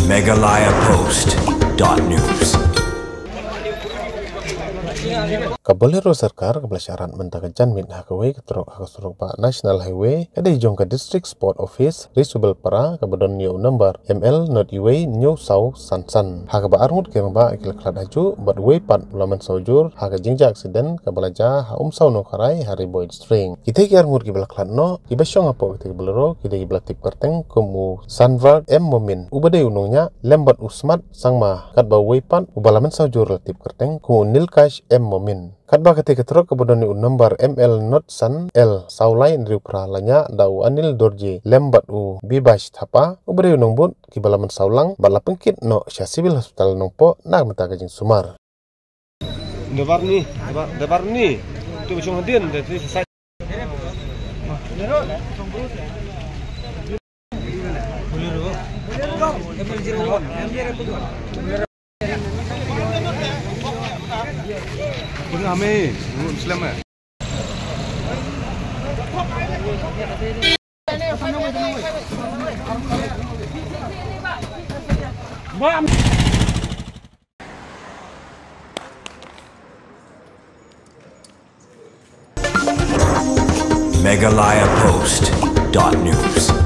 megalayapost.news. Kabolero Sarkar kebelasyaran mentakajan min hakawai keterok hakasuruk Pak National Highway ada hijong ke District Sport Office Risubel Para kabadon new number ML Not Iway New South Sansan hakaba armut ke mba ikilaklat haju bat way pat ulaman saujur haka jingja aksiden kabalaja ha sau no karai hari boyd string kita ki armut ki belaklat no ibasyong apo kita bolero kita ki belatik perteng kumu Sanvard M Momin ubade unungnya lembat usmat sangma katba way pat ubalaman saujur relatif kerteng kumu Nilkash M Momin Kadba ketika teruk kemudian number ML Not San L Saulai Andrew Pralanya dau Anil Dorje lembat u bibash thapa ubere nongbut kibalaman saulang bala pengkit no Syah Civil Hospital nongpo nak mata kajing Sumar. Debar ni tu macam hadian dari selesai. Kami Muslim eh. megalayapost.news.